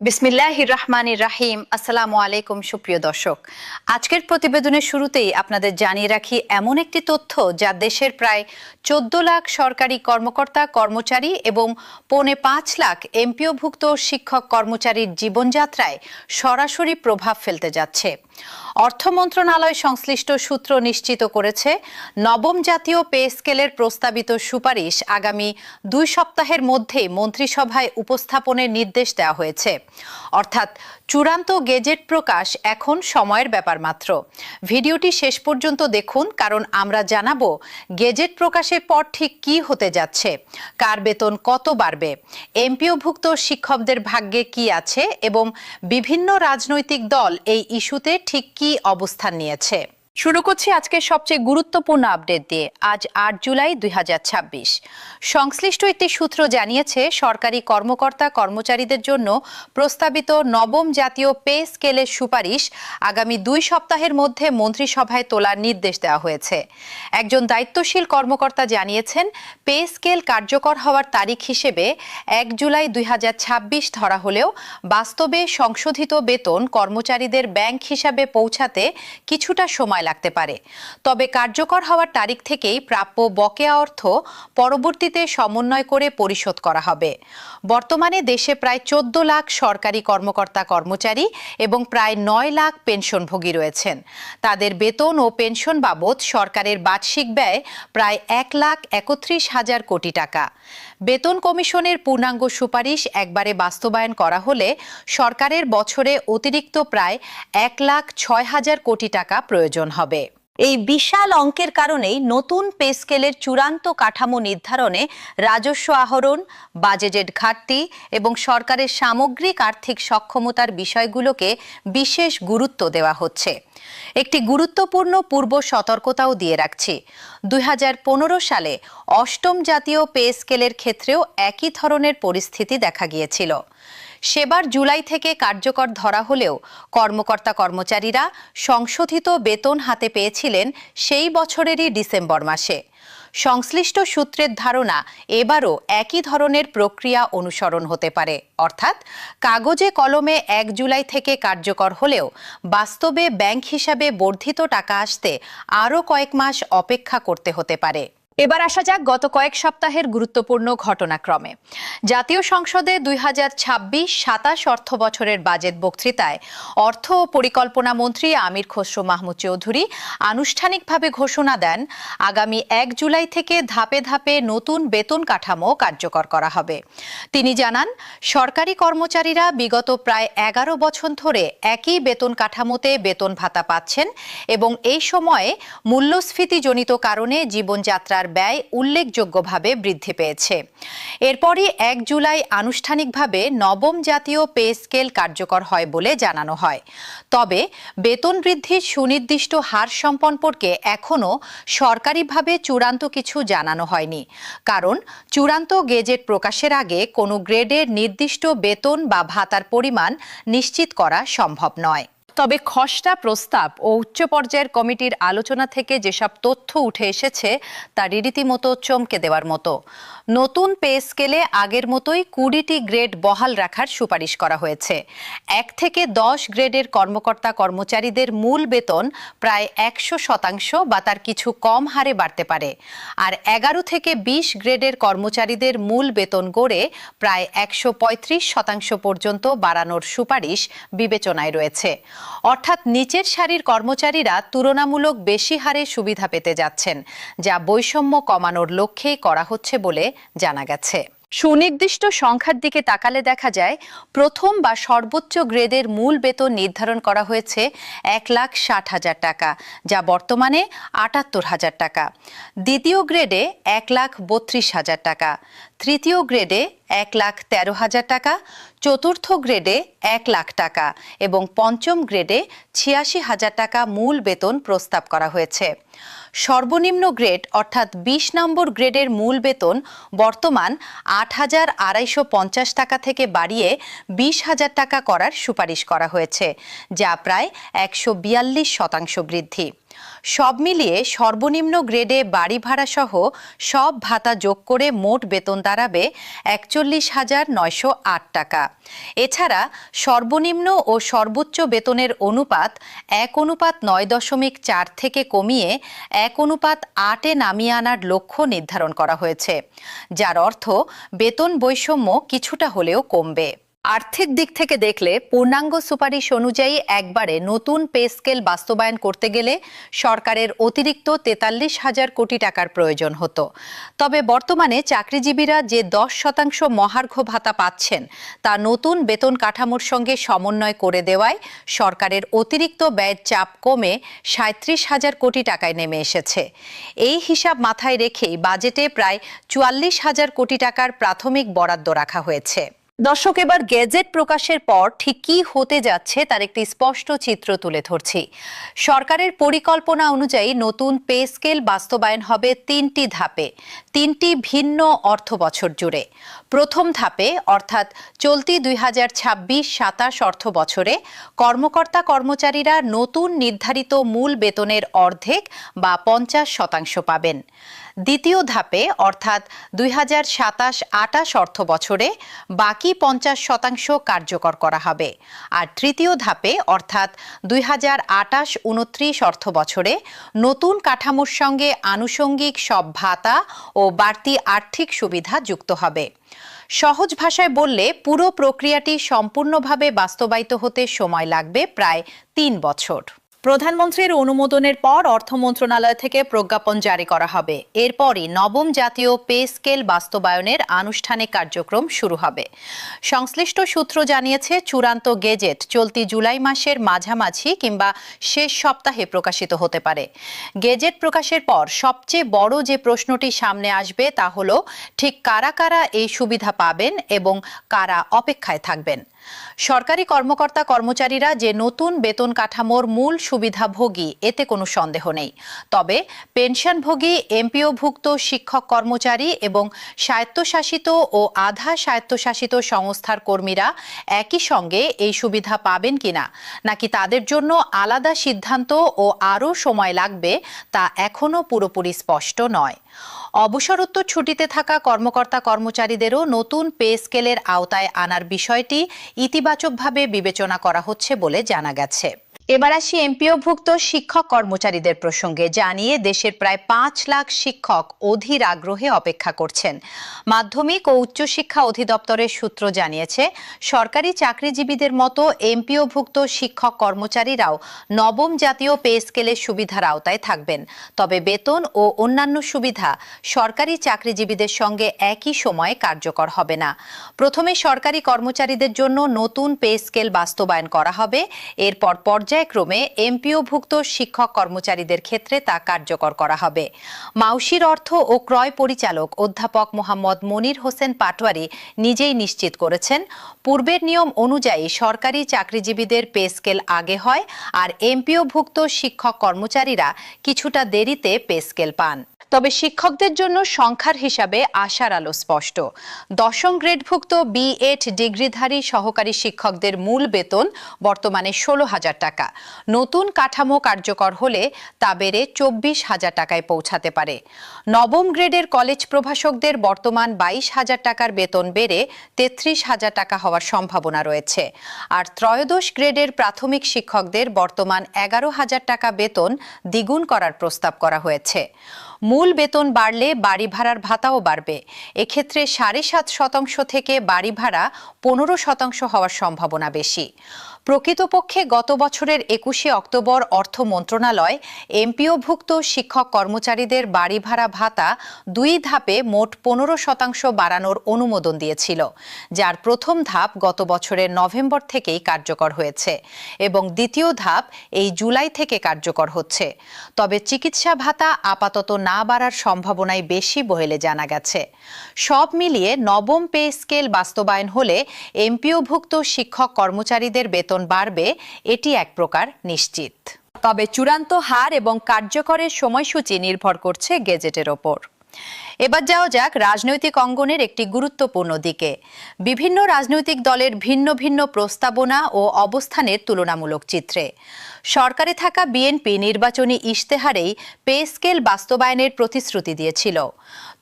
বিসমিল্লাহির রহমানির রাহিম। আসসালামু আলাইকুম সুপ্রিয় দর্শক, আজকের প্রতিবেদনের শুরুতেই আপনাদের জানিয়ে রাখি এমন একটি তথ্য যা দেশের প্রায় 14 লাখ সরকারি কর্মকর্তা কর্মচারী এবং 5.5 লাখ এমপিওভুক্ত শিক্ষক কর্মচারীর জীবনযাত্রায় সরাসরি প্রভাব ফেলতে যাচ্ছে। অর্থ মন্ত্রণালয় সংশ্লিষ্ট সূত্র নিশ্চিত করেছে, নবম জাতীয় পে স্কেলের প্রস্তাবিত সুপারিশ আগামী 2 সপ্তাহের মধ্যে মন্ত্রিসভায় উপস্থাপনের নির্দেশ দেওয়া হয়েছে। অর্থাৎ চূড়ান্ত গেজেট প্রকাশ এখন সময়ের ব্যাপার মাত্র। ভিডিওটি শেষ পর্যন্ত দেখুন, কারণ আমরা জানাবো গেজেট প্রকাশের পর ঠিক কি হতে যাচ্ছে, কার বেতন কত বাড়বে, এমপিওভুক্ত শিক্ষকদের ভাগ্যে কি আছে এবং বিভিন্ন রাজনৈতিক দল এই ইস্যুতে ঠিক কি অবস্থান নিয়েছে। শুরু করছি আজকের সবচেয়ে গুরুত্বপূর্ণ আপডেট দিয়ে। আজ 8 জুলাই 2026। সংশ্লিষ্ট একটি সূত্র জানিয়েছে, সরকারি কর্মকর্তা কর্মচারীদের জন্য প্রস্তাবিত নবম জাতীয় পে স্কেলের সুপারিশ আগামী 2 সপ্তাহের মধ্যে মন্ত্রিসভায় তোলার নির্দেশ দেওয়া হয়েছে। একজন দায়িত্বশীল কর্মকর্তা জানিয়েছেন, পে স্কেল কার্যকর হওয়ার তারিখ হিসেবে 1 জুলাই 2026 ধরা হলেও বাস্তবে সংশোধিত বেতন কর্মচারীদের ব্যাংক হিসাবে পৌঁছাতে কিছুটা সময় লাগতে পারে। তবে কার্যকর হওয়ার তারিখ থেকেই প্রাপ্য বকেয়া অর্থ পরবর্তীতে সমন্বয় করে পরিশোধ করা হবে। বর্তমানে দেশে প্রায় 14 লাখ সরকারি কর্মকর্তা কর্মচারী এবং প্রায় 9 লাখ পেনশনভোগী রয়েছেন। তাদের বেতন ও পেনশন বাবদ সরকারের বার্ষিক ব্যয় প্রায় 1,31,000 কোটি টাকা। বেতন কমিশনের পূর্ণাঙ্গ সুপারিশ একবারে বাস্তবায়ন করা হলে সরকারের বছরে অতিরিক্ত প্রায় 1,06,000 কোটি টাকা প্রয়োজন হবে। এই বিশাল অঙ্কের কারণেই নতুন পে স্কেলের চূড়ান্ত কাঠামো নির্ধারণে রাজস্ব আহরণ, বাজেটের ঘাটতি এবং সরকারের সামগ্রিক আর্থিক সক্ষমতার বিষয়গুলোকে বিশেষ গুরুত্ব দেওয়া হচ্ছে। একটি গুরুত্বপূর্ণ পূর্ব সতর্কতাও দিয়ে রাখছি। 2015 সালে অষ্টম জাতীয় পে স্কেলের ক্ষেত্রেও একই ধরনের পরিস্থিতি দেখা গিয়েছিল। সেবার জুলাই থেকে কার্যকর ধরা হলেও কর্মকর্তা কর্মচারীরা সংশোধিত বেতন হাতে পেয়েছিলেন সেই বছরেরই ডিসেম্বর মাসে। সংশ্লিষ্ট সূত্রের ধারণা, এবারও একই ধরনের প্রক্রিয়া অনুসরণ হতে পারে। অর্থাৎ কাগজে কলমে 1 জুলাই থেকে কার্যকর হলেও বাস্তবে ব্যাংক হিসাবে বর্ধিত টাকা আসতে আরও কয়েক মাস অপেক্ষা করতে হতে পারে। এবার আসা যাক গত কয়েক সপ্তাহের গুরুত্বপূর্ণ ঘটনাক্রমে। জাতীয় সংসদে 2026-27 অর্থ বছরের বাজেট বক্তৃতায় অর্থ ও পরিকল্পনা মন্ত্রী আমির খসরু মাহমুদ চৌধুরী আনুষ্ঠানিকভাবে ঘোষণা দেন, আগামী 1 জুলাই থেকে ধাপে ধাপে নতুন বেতন কাঠামো কার্যকর করা হবে। তিনি জানান, সরকারি কর্মচারীরা বিগত প্রায় 11 বছর ধরে একই বেতন কাঠামোতে বেতন ভাতা পাচ্ছেন এবং এই সময়ে মূল্যস্ফীতিজনিত কারণে জীবনযাত্রার ব্যয় উল্লেখযোগ্যভাবে বৃদ্ধি পেয়েছে। এরপরই 1 জুলাই আনুষ্ঠানিকভাবে নবম জাতীয় পে স্কেল কার্যকর হয় বলে জানানো হয়। তবে বেতন বৃদ্ধির সুনির্দিষ্ট হার সম্পর্কে এখনও সরকারিভাবে চূড়ান্ত কিছু জানানো হয়নি, কারণ চূড়ান্ত গেজেট প্রকাশের আগে কোনো গ্রেডের নির্দিষ্ট বেতন বা ভাতার পরিমাণ নিশ্চিত করা সম্ভব নয়। তবে খসড়া প্রস্তাব ও উচ্চ পর্যায়ের কমিটির আলোচনা থেকে যেসব তথ্য উঠে এসেছে তা রীতিমতো চমকে দেওয়ার মতো। নতুন পে স্কেলে আগের মতোই 20টি গ্রেড বহাল রাখার সুপারিশ করা হয়েছে। 1 থেকে 10 গ্রেডের কর্মকর্তা কর্মচারীদের মূল বেতন প্রায় 100% বা তার কিছু কম হারে বাড়তে পারে, আর 11 থেকে 20 গ্রেডের কর্মচারীদের মূল বেতন গড়ে প্রায় 135% পর্যন্ত বাড়ানোর সুপারিশ বিবেচনায় রয়েছে। অর্থাৎ নিচের সারির কর্মচারীরা তুলনামূলক বেশি হারে সুবিধা পেতে যাচ্ছেন, যা বৈষম্য কমানোর লক্ষ্যেই করা হচ্ছে বলে জানা গেছে। সুনির্দিষ্ট সংখ্যার দিকে তাকালে দেখা যায়, প্রথম বা সর্বোচ্চ গ্রেডের মূল বেতন নির্ধারণ করা হয়েছে 1,60,000 টাকা, যা বর্তমানে 78,000 টাকা। দ্বিতীয় গ্রেডে 1,32,000 টাকা, তৃতীয় গ্রেডে 1,13,000 টাকা, চতুর্থ গ্রেডে 1 লাখ টাকা এবং পঞ্চম গ্রেডে 86,000 টাকা মূল বেতন প্রস্তাব করা হয়েছে। সর্বনিম্ন গ্রেড অর্থাৎ 20 নম্বর গ্রেডের মূল বেতন বর্তমান 8,250 টাকা থেকে বাড়িয়ে 20,000 টাকা করার সুপারিশ করা হয়েছে, যা প্রায় 142% বৃদ্ধি। সব মিলিয়ে সর্বনিম্ন গ্রেডে বাড়ি ভাড়া সহ সব ভাতা যোগ করে মোট বেতন দাঁড়াবে ৪১,৯০৮ টাকা। এছাড়া সর্বনিম্ন ও সর্বোচ্চ বেতনের অনুপাত ১:৯.৪ থেকে কমিয়ে ১:৮-এ নামিয়ে আনার লক্ষ্য নির্ধারণ করা হয়েছে, যার অর্থ বেতন বৈষম্য কিছুটা হলেও কমবে। আর্থিক দিক থেকে দেখলে পূর্ণাঙ্গ সুপারিশ অনুযায়ী একবারে নতুন পে স্কেল বাস্তবায়ন করতে গেলে সরকারের অতিরিক্ত ৪৩,০০০ কোটি টাকার প্রয়োজন হতো। তবে বর্তমানে চাকরিজীবীরা যে ১০% মহার্ঘ ভাতা পাচ্ছেন তা নতুন বেতন কাঠামোর সঙ্গে সমন্বয় করে দেওয়ায় সরকারের অতিরিক্ত ব্যয়ের চাপ কমে ৩৭,০০০ কোটি টাকায় নেমে এসেছে। এই হিসাব মাথায় রেখেই বাজেটে প্রায় ৪৪,০০০ কোটি টাকার প্রাথমিক বরাদ্দ রাখা হয়েছে। দর্শক, এবার গেজেট প্রকাশের পর ঠিক কী হতে যাচ্ছে তার একটি স্পষ্ট চিত্র তুলে ধরছি। সরকারের পরিকল্পনা অনুযায়ী নতুন পে স্কেল বাস্তবায়ন হবে ৩টি ধাপে, ৩টি ভিন্ন অর্থ বছর জুড়ে। প্রথম ধাপে অর্থাৎ চলতি ২০২৬-২৭ অর্থ বছরে কর্মকর্তা কর্মচারীরা নতুন নির্ধারিত মূল বেতনের অর্ধেক বা ৫০% পাবেন। দ্বিতীয় ধাপে অর্থাৎ ২০২৭-২৮ অর্থ বছরে বাকি ৫০% কার্যকর করা হবে। আর তৃতীয় ধাপে অর্থাৎ ২০২৮-২৯ অর্থ বছরে নতুন কাঠামোর সঙ্গে আনুষঙ্গিক সব ভাতা ও বাড়তি আর্থিক সুবিধা যুক্ত হবে। সহজ ভাষায় বললে পুরো প্রক্রিয়াটি সম্পূর্ণভাবে বাস্তবায়িত হতে সময় লাগবে প্রায় ৩ বছর। প্রধানমন্ত্রীর অনুমোদনের পর অর্থ মন্ত্রণালয় থেকে প্রজ্ঞাপন জারি করা হবে। এরপরই নবম জাতীয় পে স্কেল বাস্তবায়নের আনুষ্ঠানিক কার্যক্রম শুরু হবে। সংশ্লিষ্ট সূত্র জানিয়েছে, চূড়ান্ত গেজেট চলতি জুলাই মাসের মাঝামাঝি কিংবা শেষ সপ্তাহে প্রকাশিত হতে পারে। গেজেট প্রকাশের পর সবচেয়ে বড় যে প্রশ্নটি সামনে আসবে তা হলো ঠিক কারা কারা এই সুবিধা পাবেন এবং কারা অপেক্ষায় থাকবেন। সরকারি কর্মকর্তা কর্মচারীরা যে নতুন বেতন কাঠামোর মূল সুবিধাভোগী এতে কোনো সন্দেহ নেই। তবে পেনশনভোগী এমপিওভুক্ত শিক্ষক কর্মচারী এবং স্বায়ত্তশাসিত ও আধা স্বায়ত্তশাসিত সংস্থার কর্মীরা একই সঙ্গে এই সুবিধা পাবেন কিনা, নাকি তাদের জন্য আলাদা সিদ্ধান্ত ও আরও সময় লাগবে তা এখনও পুরোপুরি স্পষ্ট নয়। অবসরোত্তর ছুটিতে থাকা কর্মকর্তা কর্মচারীদেরও নতুন পে স্কেলের আওতায় আনার বিষয়টি ইতিবাচকভাবে বিবেচনা করা হচ্ছে বলে জানা গেছে। এবার আসি এমপিওভুক্ত শিক্ষক কর্মচারীদের প্রসঙ্গে। জানিয়ে দেশের প্রায় ৫ লাখ শিক্ষক অধীর আগ্রহে অপেক্ষা করছেন। মাধ্যমিক ও উচ্চশিক্ষা অধিদপ্তরের সূত্র জানিয়েছে, সরকারি চাকরিজীবীদের মতো এমপিওভুক্ত শিক্ষক কর্মচারীরাও নবম জাতীয় পে স্কেলের সুবিধার আওতায় থাকবেন। তবে বেতন ও অন্যান্য সুবিধা সরকারি চাকরিজীবীদের সঙ্গে একই সময়ে কার্যকর হবে না। প্রথমে সরকারি কর্মচারীদের জন্য নতুন পে স্কেল বাস্তবায়ন করা হবে, এরপর পর্যায়ক্রমে এমপিওভুক্ত শিক্ষক কর্মচারীদের ক্ষেত্রে তা কার্যকর করা হবে। মাউশির অর্থ ও ক্রয় পরিচালক অধ্যাপক মোহাম্মদ মনির হোসেন পাটোয়ারি নিজেই নিশ্চিত করেছেন, পূর্বের নিয়ম অনুযায়ী সরকারি চাকরিজীবীদের পে স্কেল আগে হয় আর এমপিওভুক্ত শিক্ষক কর্মচারীরা কিছুটা দেরিতে পে স্কেল পান। তবে শিক্ষকদের জন্য সংখ্যার হিসাবে আশার আলো স্পষ্ট। ১০ম গ্রেডভুক্ত B.Ed ডিগ্রিধারী সহকারী শিক্ষকদের মূল বেতন বর্তমানে ১৬,০০০ টাকা। নতুন কাঠামো কার্যকর হলে তা বেড়ে ২৪,০০০ টাকায় পৌঁছাতে পারে। নবম গ্রেডের কলেজ প্রভাষকদের বর্তমান ২২,০০০ টাকার বেতন বেড়ে ৩৩,০০০ টাকা হওয়ার সম্ভাবনা রয়েছে। আর ত্রয়োদশ গ্রেডের প্রাথমিক শিক্ষকদের বর্তমান ১১,০০০ টাকা বেতন দ্বিগুণ করার প্রস্তাব করা হয়েছে। মূল বেতন বাড়লে বাড়ি ভাড়ার ভাতাও বাড়বে। এক্ষেত্রে ৭.৫% থেকে বাড়ি ভাড়া ১৫% হওয়ার সম্ভাবনা বেশি। প্রকৃতপক্ষে গত বছরের ২১শে অক্টোবর অর্থ মন্ত্রণালয় এমপিওভুক্ত শিক্ষক কর্মচারীদের বাড়ি ভাড়া ভাতা ২ ধাপে মোট ১৫% বাড়ানোর অনুমোদন দিয়েছিল, যার প্রথম ধাপ গত বছরের নভেম্বর থেকেই কার্যকর হয়েছে এবং দ্বিতীয় ধাপ এই জুলাই থেকে কার্যকর হচ্ছে। তবে চিকিৎসা ভাতা আপাতত না বাড়ার সম্ভাবনাই বেশি বলে জানা গেছে। সব মিলিয়ে নবম পে স্কেল বাস্তবায়ন হলে এমপিওভুক্ত শিক্ষক কর্মচারীদের বেতন বাড়বে, এটি এক প্রকার নিশ্চিত। তবে চূড়ান্ত হার এবং কার্যকরের সময়সূচি নির্ভর করছে গেজেটের ওপর। এবার যাওয়া যাক রাজনৈতিক অঙ্গনের একটি গুরুত্বপূর্ণ দিকে। বিভিন্ন রাজনৈতিক দলের ভিন্ন ভিন্ন প্রস্তাবনা ও অবস্থানের তুলনামূলক চিত্রে সরকারে থাকা বিএনপি নির্বাচনী ইশতেহারেই পে স্কেল বাস্তবায়নের প্রতিশ্রুতি দিয়েছিল।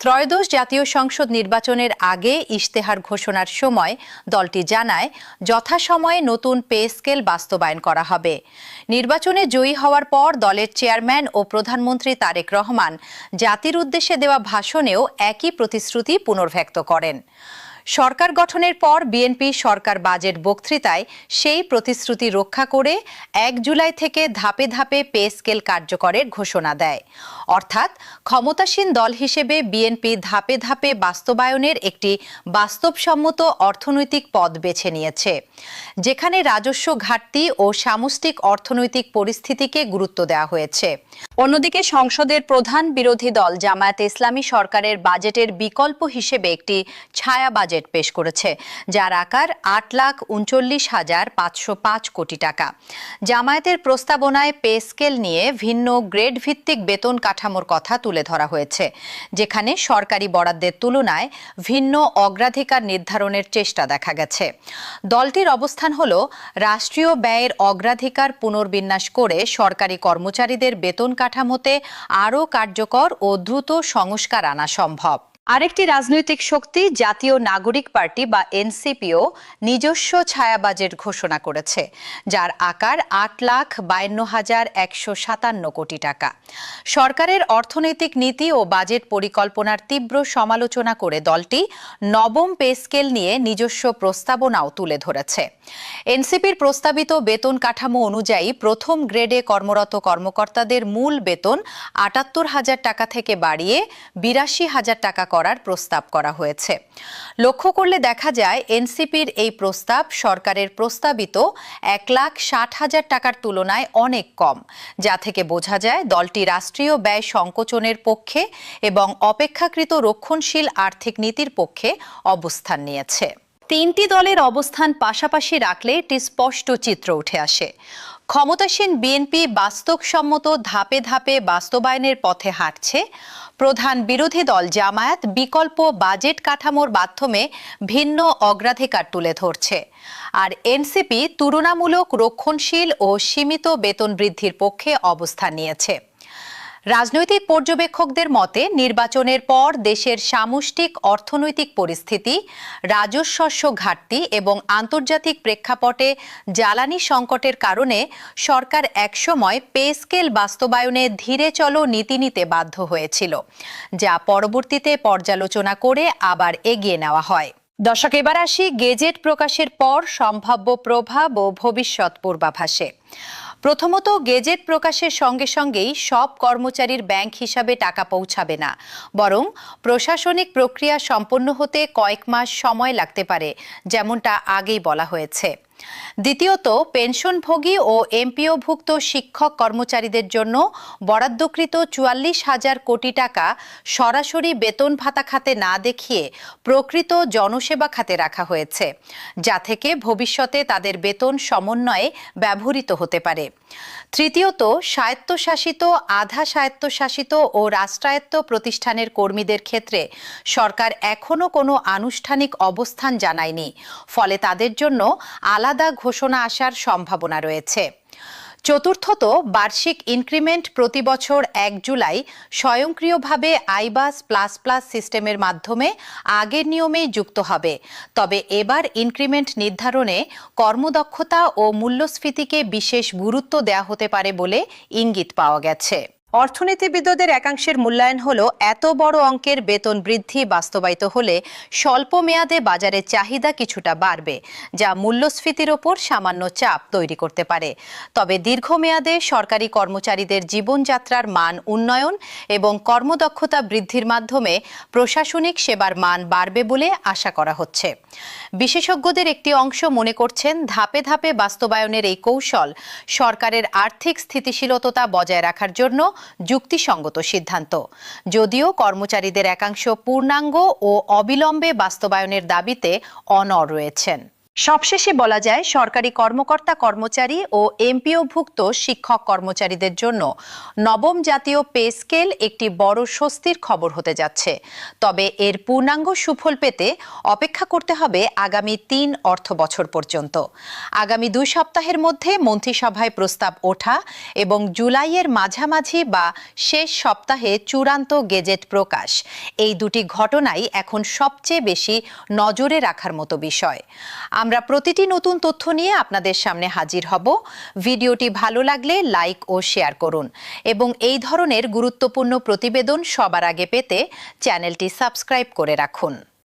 ত্রয়োদশ জাতীয় সংসদ নির্বাচনের আগে ইশতেহার ঘোষণার সময় দলটি জানায় যথাসময়ে নতুন পে স্কেল বাস্তবায়ন করা হবে। নির্বাচনে জয়ী হওয়ার পর দলের চেয়ারম্যান ও প্রধানমন্ত্রী তারেক রহমান জাতির উদ্দেশ্যে দেওয়া ভাষণেও একই প্রতিশ্রুতি পুনর্ব্যক্ত করেন। সরকার গঠনের পর বিএনপি সরকার বাজেট বক্তৃতায় সেই প্রতিশ্রুতি রক্ষা করে ১ জুলাই থেকে ধাপে ধাপে পে স্কেল কার্যকরের ঘোষণা দেয়। অর্থাৎ ক্ষমতাসীন দল হিসেবে বিএনপি ধাপে ধাপে বাস্তবায়নের একটি বাস্তবসম্মত অর্থনৈতিক পথ বেছে নিয়েছে, যেখানে রাজস্ব ঘাটতি ও সামষ্টিক অর্থনৈতিক পরিস্থিতিকে গুরুত্ব দেওয়া হয়েছে। অন্যদিকে সংসদের প্রধান বিরোধী দল জামায়াতে ইসলামী সরকারের বাজেটের বিকল্প হিসেবে একটি ছায়া বাজেট পেশ করেছে, যার আকার ৮,৩৯,৫০৫ কোটি টাকা। জামায়াতের প্রস্তাবনায় পে স্কেল নিয়ে ভিন্ন গ্রেড ভিত্তিক বেতন কাঠামোর কথা তুলে ধরা হয়েছে, যেখানে সরকারি বরাদ্দের তুলনায় ভিন্ন অগ্রাধিকার নির্ধারণের চেষ্টা দেখা গেছে। দলটির অবস্থান হল রাষ্ট্রীয় ব্যয়ের অগ্রাধিকার পুনর্বিন্যাস করে সরকারি কর্মচারীদের বেতন কাঠামোতে আরও কার্যকর ও দ্রুত সংস্কার আনা সম্ভব। আরেকটি রাজনৈতিক শক্তি জাতীয় নাগরিক পার্টি বা এনসিপিও নিজস্ব ছায়া বাজেট ঘোষণা করেছে, যার আকার ৮,৫২,১৫৭ কোটি টাকা। সরকারের অর্থনৈতিক নীতি ও বাজেট পরিকল্পনার তীব্র সমালোচনা করে দলটি নবম পে স্কেল নিয়ে নিজস্ব প্রস্তাবনাও তুলে ধরেছে। এনসিপির প্রস্তাবিত বেতন কাঠামো অনুযায়ী প্রথম গ্রেডে কর্মরত কর্মকর্তাদের মূল বেতন ৭৮,০০০ টাকা থেকে বাড়িয়ে ৮২,০০০ টাকা করার প্রস্তাব করা হয়েছে। লক্ষ্য করলে দেখা যায় এনসিপির এই প্রস্তাব সরকারের প্রস্তাবিত ১,৬০,০০০ টাকার তুলনায় অনেক কম, যা থেকে বোঝা যায় দলটি রাষ্ট্রীয় ব্যয় সংকোচনের পক্ষে এবং অপেক্ষাকৃত রক্ষণশীল আর্থিক নীতির পক্ষে অবস্থান নিয়েছে। তিনটি দলের অবস্থান পাশাপাশি রাখলে একটি স্পষ্ট চিত্র উঠে আসে। ক্ষমতাসীন বিএনপি বাস্তবসম্মত ধাপে ধাপে বাস্তবায়নের পথে হাঁটছে। প্রধান বিরোধী দল জামায়াত বিকল্প বাজেট কাঠামোর মাধ্যমে ভিন্ন অগ্রাধিকার তুলে ধরছে, আর এনসিপি তুলনামূলক রক্ষণশীল ও সীমিত বেতন বৃদ্ধির পক্ষে অবস্থান নিয়েছে। রাজনৈতিক পর্যবেক্ষকদের মতে নির্বাচনের পর দেশের সামষ্টিক অর্থনৈতিক পরিস্থিতি, রাজস্ব ঘাটতি এবং আন্তর্জাতিক প্রেক্ষাপটে জ্বালানি সংকটের কারণে সরকার একসময় পে স্কেল বাস্তবায়নে ধীরে চলো নীতি নিতে বাধ্য হয়েছিল, যা পরবর্তীতে পর্যালোচনা করে আবার এগিয়ে নেওয়া হয়। দর্শক, এবার আসি গেজেট প্রকাশের পর সম্ভাব্য প্রভাব ও ভবিষ্যৎ পূর্বাভাসে। প্রথমত, গেজেট প্রকাশের সঙ্গে সঙ্গেই সব কর্মচারীর ব্যাংক হিসাবে টাকা পৌঁছাবে না, বরং প্রশাসনিক প্রক্রিয়া সম্পন্ন হতে কয়েক মাস সময় লাগতে পারে, যেমনটা আগেই বলা হয়েছে। দ্বিতীয়ত, পেনশনভোগী ও এমপিওভুক্ত শিক্ষক কর্মচারীদের জন্য বরাদ্দকৃত ৪৪,০০০ কোটি টাকা সরাসরি বেতন ভাতা খাতে না দেখিয়ে প্রকৃত জনসেবা খাতে রাখা হয়েছে, যা থেকে ভবিষ্যতে তাদের বেতন সমন্বয়ে ব্যবহৃত হতে পারে। তৃতীয়ত, স্বায়ত্তশাসিত, আধা স্বায়ত্তশাসিত ও রাষ্ট্রায়ত্ত প্রতিষ্ঠানের কর্মীদের ক্ষেত্রে সরকার এখনও কোনো আনুষ্ঠানিক অবস্থান জানায়নি, ফলে তাদের জন্য আলাদা ঘোষণা আসার সম্ভাবনা রয়েছে। চতুর্থত, বার্ষিক ইনক্রিমেন্ট প্রতি বছর ১ জুলাই স্বয়ংক্রিয়ভাবে আইবাস প্লাস প্লাস সিস্টেমের মাধ্যমে আগের নিয়মেই যুক্ত হবে, তবে এবার ইনক্রিমেন্ট নির্ধারণে কর্মদক্ষতা ও মূল্যস্ফীতিকে বিশেষ গুরুত্ব দেওয়া হতে পারে বলে ইঙ্গিত পাওয়া গেছে। অর্থনীতিবিদদের একাংশের মূল্যায়ন হলো এত বড় অঙ্কের বেতন বৃদ্ধি বাস্তবায়িত হলে স্বল্প মেয়াদে বাজারে চাহিদা কিছুটা বাড়বে, যা মূল্যস্ফীতির ওপর সামান্য চাপ তৈরি করতে পারে। তবে দীর্ঘমেয়াদে সরকারি কর্মচারীদের জীবনযাত্রার মান উন্নয়ন এবং কর্মদক্ষতা বৃদ্ধির মাধ্যমে প্রশাসনিক সেবার মান বাড়বে বলে আশা করা হচ্ছে। বিশেষজ্ঞদের একটি অংশ মনে করছেন ধাপে ধাপে বাস্তবায়নের এই কৌশল সরকারের আর্থিক স্থিতিশীলতা বজায় রাখার জন্য যুক্তিসঙ্গত সিদ্ধান্ত, যদিও কর্মচারীদের একাংশ পূর্ণাঙ্গ ও অবিলম্বে বাস্তবায়নের দাবিতে অনড় রয়েছেন। সবশেষে বলা যায়, সরকারি কর্মকর্তা কর্মচারী ও এমপিওভুক্ত শিক্ষক কর্মচারীদের জন্য নবম জাতীয় পে স্কেল একটি বড় স্বস্তির খবর হতে যাচ্ছে। তবে এর পূর্ণাঙ্গ সুফল পেতে অপেক্ষা করতে হবে আগামী ৩ অর্থ বছর পর্যন্ত। আগামী ২ সপ্তাহের মধ্যে মন্ত্রিসভায় প্রস্তাব ওঠা এবং জুলাইয়ের মাঝামাঝি বা শেষ সপ্তাহে চূড়ান্ত গেজেট প্রকাশ, এই দুটি ঘটনাই এখন সবচেয়ে বেশি নজরে রাখার মতো বিষয়। আমরা প্রতিটি নতুন তথ্য নিয়ে আপনাদের সামনে হাজির হব। ভিডিওটি ভালো লাগলে লাইক ও শেয়ার করুন এবং এই ধরনের গুরুত্বপূর্ণ প্রতিবেদন সবার আগে পেতে চ্যানেলটি সাবস্ক্রাইব করে রাখুন।